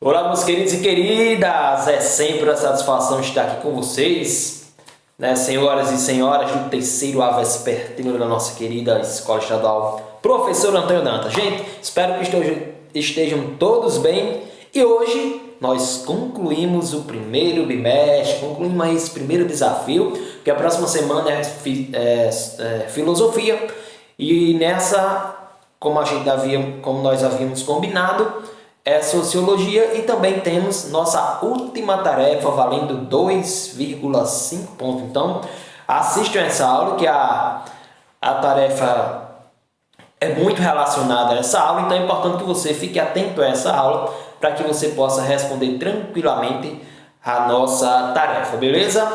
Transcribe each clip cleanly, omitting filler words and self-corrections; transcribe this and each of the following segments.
Olá, meus queridos e queridas, é sempre uma satisfação estar aqui com vocês, né, senhoras e senhores do terceiro A vespertino da nossa querida Escola Estadual Professor Antônio Dantas. Gente, espero que estejam todos bem e hoje nós concluímos o primeiro bimestre, concluímos esse primeiro desafio, que a próxima semana é filosofia e nessa, como nós havíamos combinado, é sociologia e também temos nossa última tarefa valendo 2,5 pontos. Então, assistam essa aula que a tarefa é muito relacionada a essa aula, então é importante que você fique atento a essa aula para que você possa responder tranquilamente a nossa tarefa, beleza?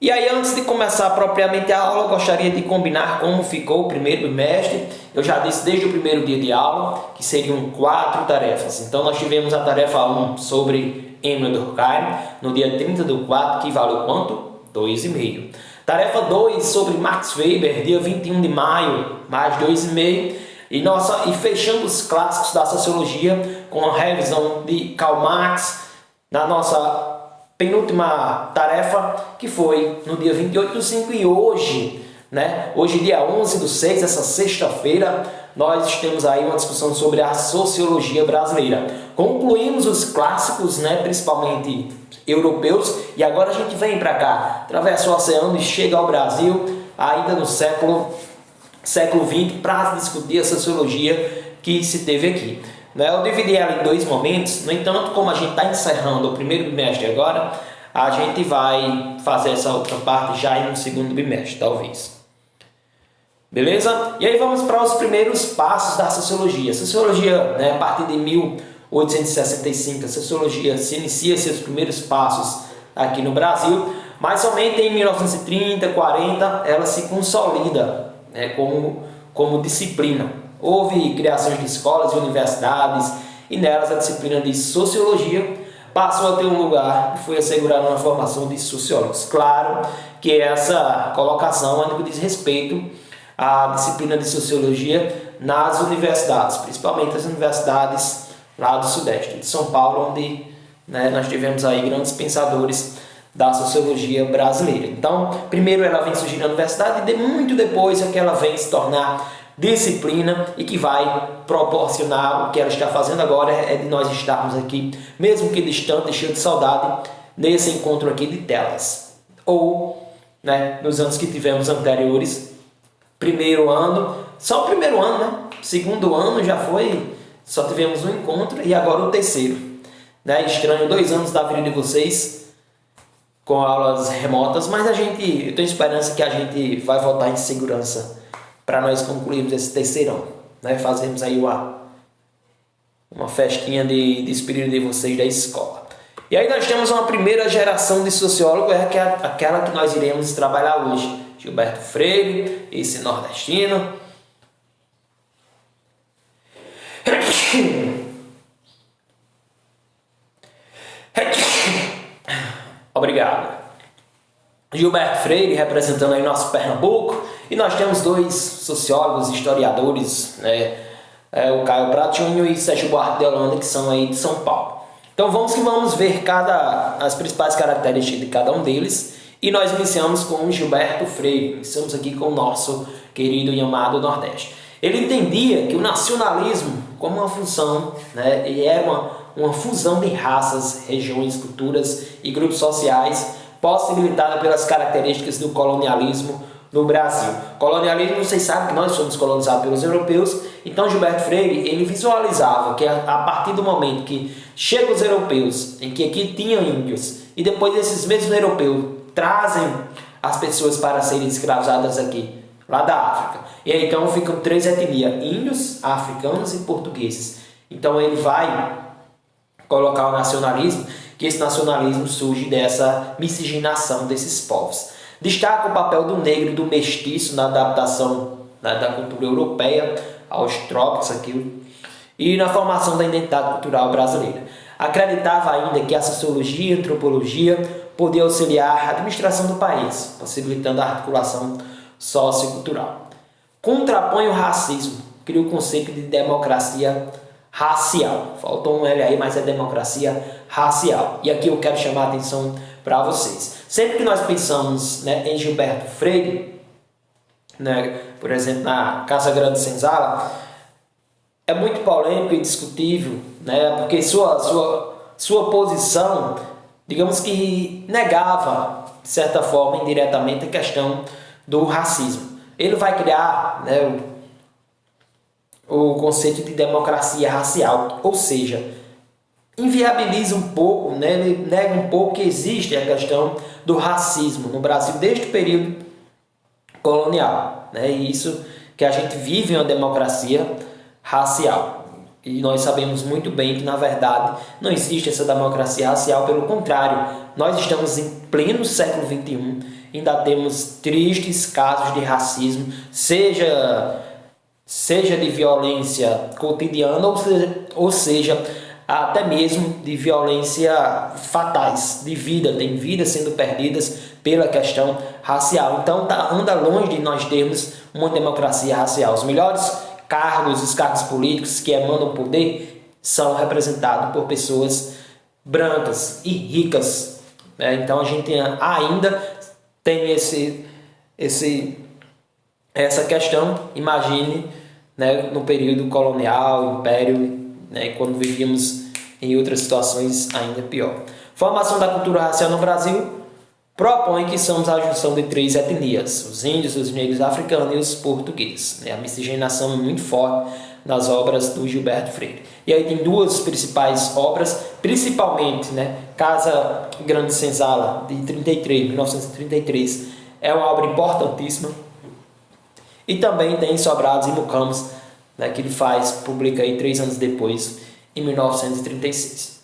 E aí, antes de começar propriamente a aula, eu gostaria de combinar como ficou o primeiro bimestre. Eu já disse desde o primeiro dia de aula que seriam 4 tarefas. Então, nós tivemos a tarefa 1 sobre Emile Durkheim, no dia 30 do 4, que valeu quanto? 2,5. Tarefa 2 sobre Max Weber, dia 21 de maio, mais 2,5. E fechando os clássicos da sociologia com a revisão de Karl Marx na nossa penúltima tarefa, que foi no dia 28 do 5, e hoje, hoje dia 11 do 6, essa sexta-feira, nós temos aí uma discussão sobre a sociologia brasileira. Concluímos os clássicos, principalmente europeus, e agora a gente vem para cá, atravessa o oceano e chega ao Brasil, ainda no século XX, para discutir a sociologia que se teve aqui. Eu dividi ela em 2 momentos, no entanto, como a gente está encerrando o primeiro bimestre agora, a gente vai fazer essa outra parte já no segundo bimestre, talvez. Beleza? E aí vamos para os primeiros passos da sociologia. A sociologia, a partir de 1865, a sociologia se inicia seus primeiros passos aqui no Brasil, mas somente em 1930, 40, ela se consolida como disciplina. Houve criações de escolas e universidades, e nelas a disciplina de sociologia passou a ter um lugar e foi assegurada uma formação de sociólogos. Claro que essa colocação é no que diz respeito à disciplina de sociologia nas universidades, principalmente as universidades lá do Sudeste, de São Paulo, onde nós tivemos aí grandes pensadores da sociologia brasileira. Então, primeiro ela vem surgir na universidade e muito depois é que ela vem se tornar disciplina e que vai proporcionar o que ela está fazendo agora é de nós estarmos aqui, mesmo que distante, cheio de saudade, nesse encontro aqui de telas. Ou, nos anos que tivemos anteriores, primeiro ano, só o primeiro ano, segundo ano já foi, só tivemos um encontro e agora o terceiro. Estranho 2 anos da vida de vocês com aulas remotas, mas eu tenho esperança que a gente vai voltar em segurança para nós concluirmos esse terceirão, fazemos aí uma festinha de despedida de vocês da escola. E aí nós temos uma primeira geração de sociólogos, aquela que nós iremos trabalhar hoje. Gilberto Freire, esse nordestino. Obrigado. Gilberto Freire representando aí nosso Pernambuco, e nós temos 2 sociólogos, historiadores, o Caio Prato Júnior e Sérgio Buarque de Holanda, que são aí de São Paulo. Então vamos ver as principais características de cada um deles, e nós iniciamos com Gilberto Freire, iniciamos aqui com o nosso querido e amado Nordeste. Ele entendia que o nacionalismo como uma função, e era uma fusão de raças, regiões, culturas e grupos sociais, possibilitada pelas características do colonialismo no Brasil. Colonialismo, vocês sabem que nós somos colonizados pelos europeus, então Gilberto Freire ele visualizava que a partir do momento que chegam os europeus, em que aqui tinham índios, e depois esses mesmos europeus trazem as pessoas para serem escravizadas aqui, lá da África, e aí então ficam 3 etnias, índios, africanos e portugueses. Então ele vai colocar o nacionalismo, que esse nacionalismo surge dessa miscigenação desses povos. Destaca o papel do negro e do mestiço na adaptação da cultura europeia aos trópicos aqui, e na formação da identidade cultural brasileira. Acreditava ainda que a sociologia e a antropologia podiam auxiliar a administração do país, possibilitando a articulação sociocultural. Contrapõe o racismo, cria o conceito de democracia racial. Faltou um L aí, mas é democracia racial. E aqui eu quero chamar a atenção para vocês. Sempre que nós pensamos, né, em Gilberto Freire, né, por exemplo, na Casa Grande Senzala, é muito polêmico e discutível, né, porque sua posição, digamos que negava, de certa forma, indiretamente, a questão do racismo. Ele vai criar, né, o conceito de democracia racial, ou seja, inviabiliza um pouco, né, ele nega um pouco que existe a questão do racismo no Brasil desde o período colonial, né, e isso que a gente vive em uma democracia racial. E nós sabemos muito bem que, na verdade, não existe essa democracia racial, pelo contrário, nós estamos em pleno século XXI, ainda temos tristes casos de racismo, seja de violência cotidiana ou seja até mesmo de violência fatais, de vida, tem vidas sendo perdidas pela questão racial. Então anda longe de nós termos uma democracia racial. Os melhores cargos, os cargos políticos que emanam poder são representados por pessoas brancas e ricas. Então a gente ainda tem essa questão. Imagine, né, no período colonial, império, né, quando vivíamos em outras situações ainda pior. Formação da cultura racial no Brasil propõe que somos a junção de 3 etnias, os índios, os negros africanos e os portugueses. A miscigenação é muito forte nas obras do Gilberto Freire. E aí tem 2 principais obras, principalmente, né, Casa Grande Senzala, de 1933, é uma obra importantíssima. E também tem Sobrados e Mucamos, né, que ele publica aí 3 anos depois, em 1936.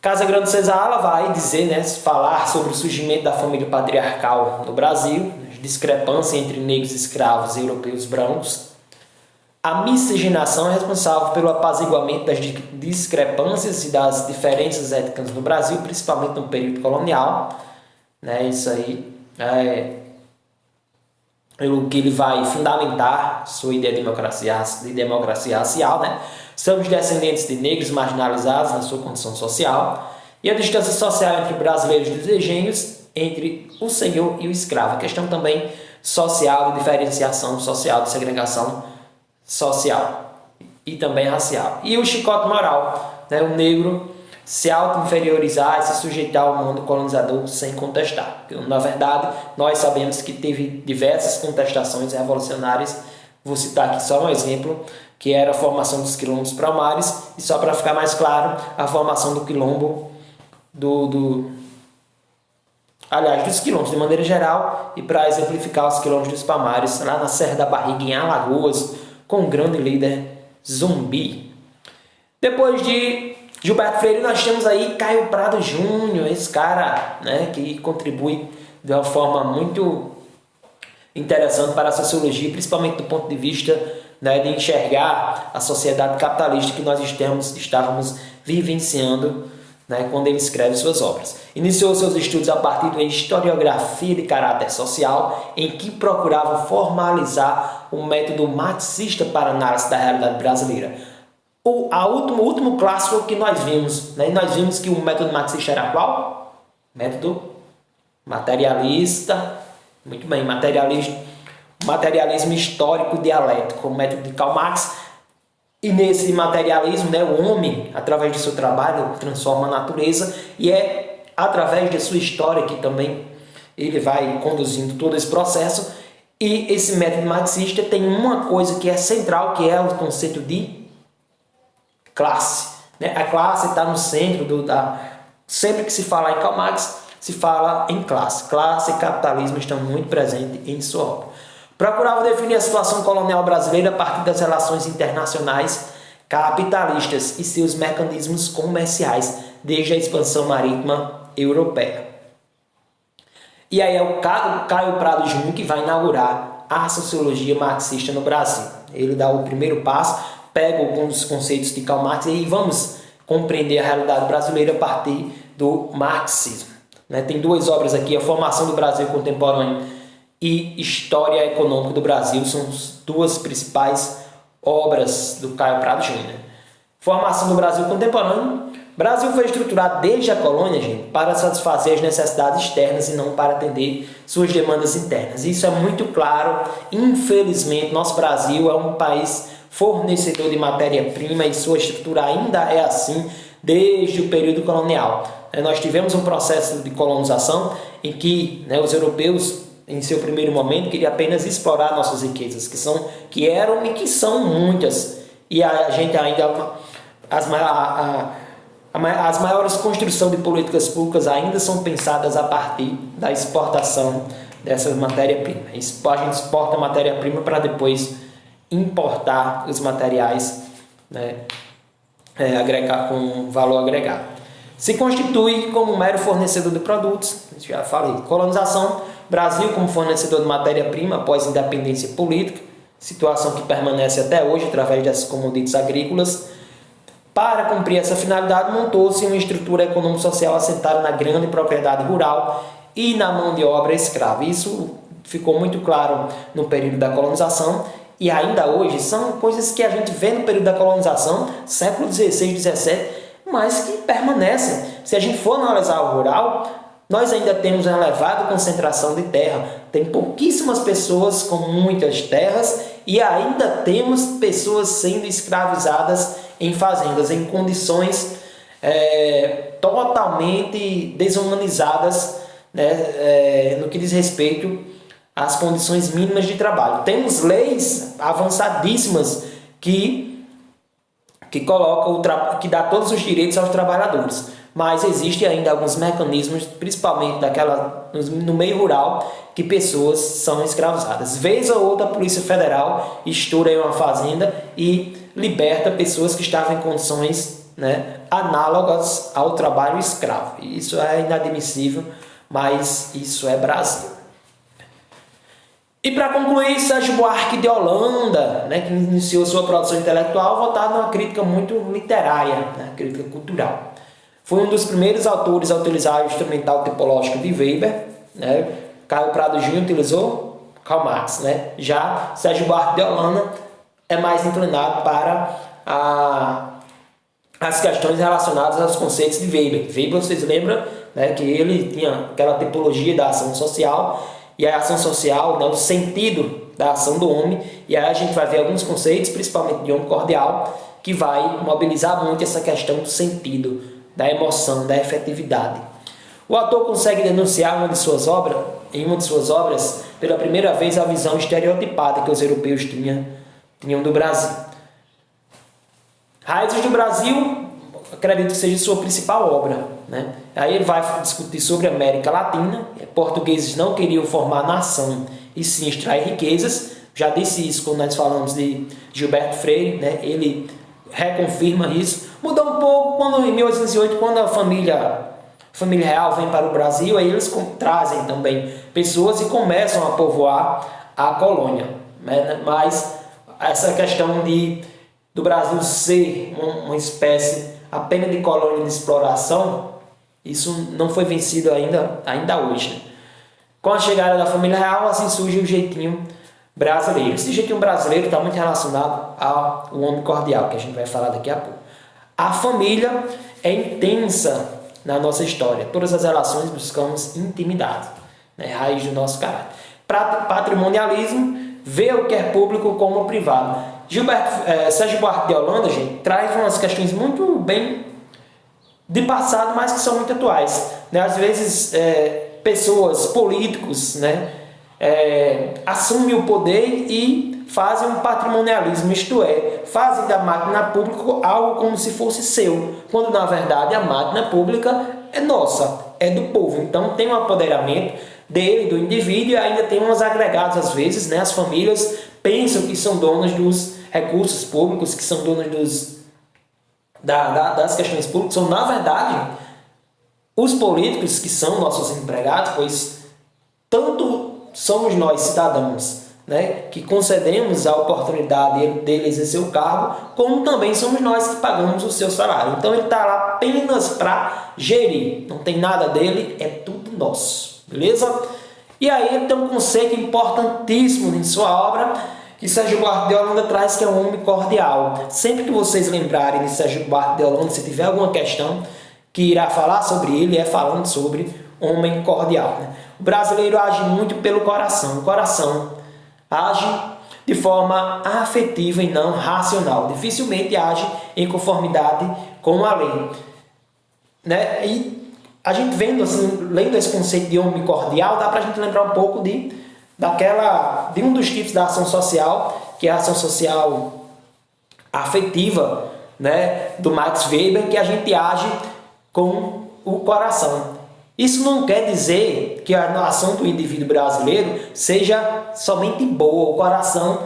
Casa Grande Senzala vai dizer, né, falar sobre o surgimento da família patriarcal no Brasil, discrepância entre negros escravos e europeus brancos. A miscigenação é responsável pelo apaziguamento das discrepâncias e das diferenças étnicas no Brasil, principalmente no período colonial. Né, isso aí pelo que ele vai fundamentar sua ideia de democracia racial, né? Somos descendentes de negros marginalizados na sua condição social, e a distância social entre brasileiros dos engenhos, entre o senhor e o escravo. A questão também social, de diferenciação social, de segregação social e também racial. E o chicote moral, né? O negro se auto-inferiorizar e se sujeitar ao mundo colonizador sem contestar. Na verdade, nós sabemos que teve diversas contestações revolucionárias. Vou citar aqui só um exemplo, que era a formação dos quilombos palmares, e só para ficar mais claro, a formação do quilombo, dos quilombos de maneira geral, e para exemplificar os quilombos dos palmares, lá na Serra da Barriga, em Alagoas, com o grande líder Zumbi. Depois de Gilberto Freire, nós temos aí Caio Prado Júnior, esse cara, né, que contribui de uma forma muito interessante para a sociologia, principalmente do ponto de vista, né, de enxergar a sociedade capitalista que nós estávamos vivenciando, né, quando ele escreve suas obras. Iniciou seus estudos a partir de uma historiografia de caráter social, em que procurava formalizar o método marxista para análise da realidade brasileira. O último clássico que nós vimos, né? Nós vimos que o método marxista era qual? Método materialista, muito bem, materialismo histórico dialético, o método de Karl Marx. E nesse materialismo, né, o homem, através do seu trabalho, transforma a natureza, e é através da sua história que também ele vai conduzindo todo esse processo. E esse método marxista tem uma coisa que é central, que é o conceito de classe, né? A classe está no centro sempre que se fala em Karl Marx, se fala em classe. Classe e capitalismo estão muito presentes em sua obra. Procurava definir a situação colonial brasileira a partir das relações internacionais capitalistas e seus mecanismos comerciais, desde a expansão marítima europeia. E aí é o Caio Prado Júnior que vai inaugurar a sociologia marxista no Brasil. Ele dá o primeiro passo, pega alguns dos conceitos de Karl Marx e vamos compreender a realidade brasileira a partir do marxismo. Tem 2 obras aqui, A Formação do Brasil Contemporâneo e História Econômica do Brasil, são as 2 principais obras do Caio Prado Júnior. Formação do Brasil contemporâneo. O Brasil foi estruturado desde a colônia, gente, para satisfazer as necessidades externas e não para atender suas demandas internas. Isso é muito claro. Infelizmente, nosso Brasil é um país fornecedor de matéria-prima e sua estrutura ainda é assim desde o período colonial. Nós tivemos um processo de colonização em que os europeus, em seu primeiro momento, queriam apenas explorar nossas riquezas, que eram e que são muitas. E a gente ainda... As maiores construções de políticas públicas ainda são pensadas a partir da exportação dessas matérias-primas. A gente exporta matéria-prima para depois importar os materiais, agregar com valor agregado. Se constitui como um mero fornecedor de produtos, já falei. Colonização, Brasil como fornecedor de matéria-prima após independência política, situação que permanece até hoje através das commodities agrícolas. Para cumprir essa finalidade, montou-se uma estrutura econômico-social assentada na grande propriedade rural e na mão de obra escrava. Isso ficou muito claro no período da colonização e ainda hoje são coisas que a gente vê no período da colonização, século XVI, XVII, mas que permanecem. Se a gente for analisar o rural, nós ainda temos uma elevada concentração de terra. Tem pouquíssimas pessoas com muitas terras e ainda temos pessoas sendo escravizadas em fazendas, em condições totalmente desumanizadas, no que diz respeito às condições mínimas de trabalho. Temos leis avançadíssimas que colocam que dá todos os direitos aos trabalhadores, mas existem ainda alguns mecanismos, principalmente no meio rural, que pessoas são escravizadas. Vez ou outra a Polícia Federal estoura em uma fazenda e liberta pessoas que estavam em condições análogas ao trabalho escravo. Isso é inadmissível, mas isso é Brasil. E para concluir, Sérgio Buarque de Holanda, que iniciou sua produção intelectual voltada numa crítica muito literária, crítica cultural. Foi um dos primeiros autores a utilizar o instrumental tipológico de Weber. Caio Prado Júnior utilizou Karl Marx. Já Sérgio Buarque de Holanda é mais inclinado para as questões relacionadas aos conceitos de Weber. Weber, vocês lembram, que ele tinha aquela tipologia da ação social, e a ação social, o sentido da ação do homem, e aí a gente vai ver alguns conceitos, principalmente de homem cordial, que vai mobilizar muito essa questão do sentido, da emoção, da efetividade. O autor consegue denunciar em uma de suas obras, pela primeira vez, a visão estereotipada que os europeus tinham do Brasil. Raízes do Brasil, acredito que seja sua principal obra. Aí ele vai discutir sobre a América Latina. Portugueses não queriam formar nação e sim extrair riquezas. Já disse isso quando nós falamos de Gilberto Freire. Ele reconfirma isso. Mudou um pouco em 1808, quando a família real vem para o Brasil, aí eles trazem também pessoas e começam a povoar a colônia. Mas essa questão do Brasil ser uma espécie apenas de colônia de exploração, isso não foi vencido ainda hoje. Com a chegada da família real, assim surge o jeitinho brasileiro. Esse jeitinho brasileiro está muito relacionado ao homem cordial, que a gente vai falar daqui a pouco. A família é intensa na nossa história. Todas as relações buscamos intimidade, raiz do nosso caráter. Patrimonialismo vê o que é público como privado. Sérgio Buarque de Holanda, gente, traz umas questões muito bem de passado, mas que são muito atuais. Às vezes, pessoas, políticos, assumem o poder e fazem um patrimonialismo, isto é, fazem da máquina pública algo como se fosse seu, quando na verdade a máquina pública é nossa, é do povo. Então tem um apoderamento dele, do indivíduo, e ainda tem uns agregados às vezes, as famílias pensam que são donas dos recursos públicos, que são donas das questões públicas, são na verdade os políticos que são nossos empregados, pois tanto somos nós cidadãos, que concedemos a oportunidade dele exercer o cargo, como também somos nós que pagamos o seu salário. Então ele está lá apenas para gerir, não tem nada dele, é tudo nosso, beleza? E aí ele tem um conceito importantíssimo em sua obra, que E Sérgio Buarque de Holanda traz que é um homem cordial. Sempre que vocês lembrarem de Sérgio Buarque de Holanda, se tiver alguma questão que irá falar sobre ele, é falando sobre homem cordial. Né? O brasileiro age muito pelo coração. O coração age de forma afetiva e não racional. Dificilmente age em conformidade com a lei. Né? E a gente vendo assim, lendo esse conceito de homem cordial, dá para a gente lembrar um pouco de um dos tipos da ação social, que é a ação social afetiva, né, do Max Weber, que a gente age com o coração. Isso não quer dizer que a ação do indivíduo brasileiro seja somente boa. O coração,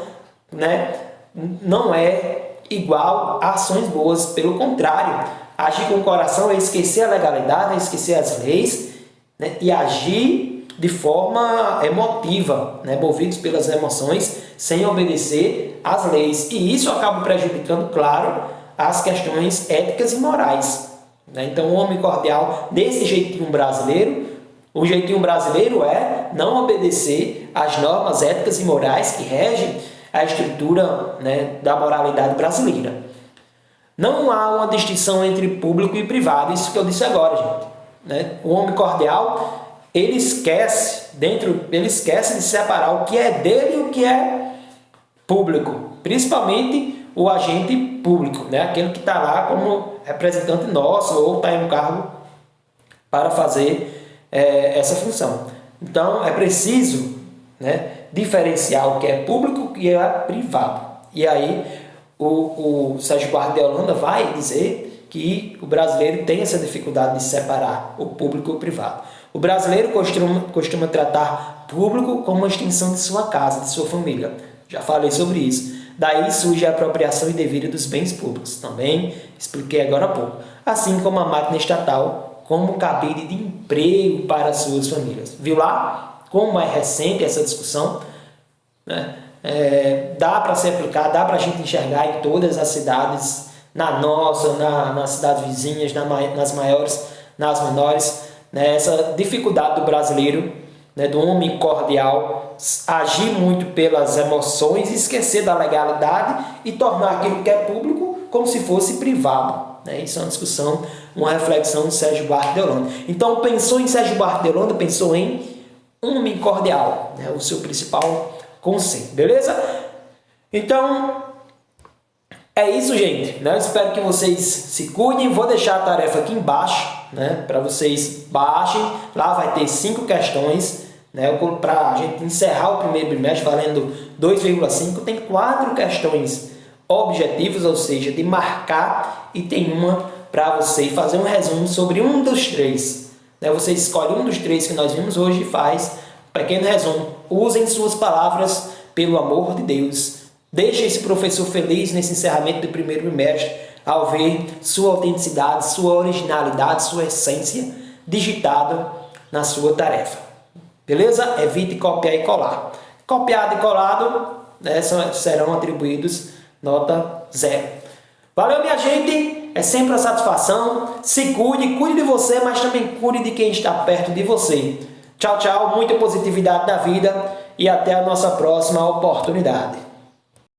né, não é igual a ações boas. Pelo contrário, agir com o coração é esquecer a legalidade, é esquecer as leis, né, e agir de forma emotiva, né, movidos pelas emoções, sem obedecer às leis. E isso acaba prejudicando, claro, as questões éticas e morais. Né? Então, o homem cordial, desse jeitinho brasileiro, o jeitinho brasileiro é não obedecer às normas éticas e morais que regem a estrutura, né, da moralidade brasileira. Não há uma distinção entre público e privado, isso que eu disse agora, gente. Né? O homem cordial, ele esquece de separar o que é dele e o que é público, principalmente o agente público, né? Aquele que está lá como representante nosso ou está em um cargo para fazer essa função. Então é preciso, né, diferenciar o que é público e o que é privado. E aí o Sérgio Buarque de Holanda vai dizer que o brasileiro tem essa dificuldade de separar o público e o privado. O brasileiro costuma tratar público como uma extensão de sua casa, de sua família. Já falei sobre isso. Daí surge a apropriação indevida dos bens públicos. Também expliquei agora há pouco. Assim como a máquina estatal, como cabide de emprego para suas famílias. Viu lá como é recente essa discussão? Né? Dá para se aplicar, dá para a gente enxergar em todas as cidades, na nossa, nas cidades vizinhas, nas maiores, nas menores, né? Essa dificuldade do brasileiro, né, do homem cordial, agir muito pelas emoções, esquecer da legalidade e tornar aquilo que é público como se fosse privado. Né? Isso é uma discussão, uma reflexão de Sérgio Buarque de Holanda. Então, pensou em Sérgio Buarque de Holanda, pensou em homem cordial, né? O seu principal conceito, beleza? Então, é isso, gente. Né? Eu espero que vocês se cuidem. Vou deixar a tarefa aqui embaixo, né, para vocês baixem. Lá vai ter 5 questões, né, para a gente encerrar o primeiro bimestre valendo 2,5. Tem 4 questões objetivas, ou seja, de marcar, e tem uma para você fazer um resumo sobre um dos 3. Né? Você escolhe um dos 3 que nós vimos hoje e faz um pequeno resumo. Usem suas palavras, pelo amor de Deus. Deixe esse professor feliz nesse encerramento do primeiro bimestre, ao ver sua autenticidade, sua originalidade, sua essência digitada na sua tarefa. Beleza? Evite copiar e colar. Copiado e colado, né, serão atribuídos nota 0. Valeu, minha gente! É sempre uma satisfação. Se cuide, cuide de você, mas também cuide de quem está perto de você. Tchau, tchau, muita positividade na vida e até a nossa próxima oportunidade.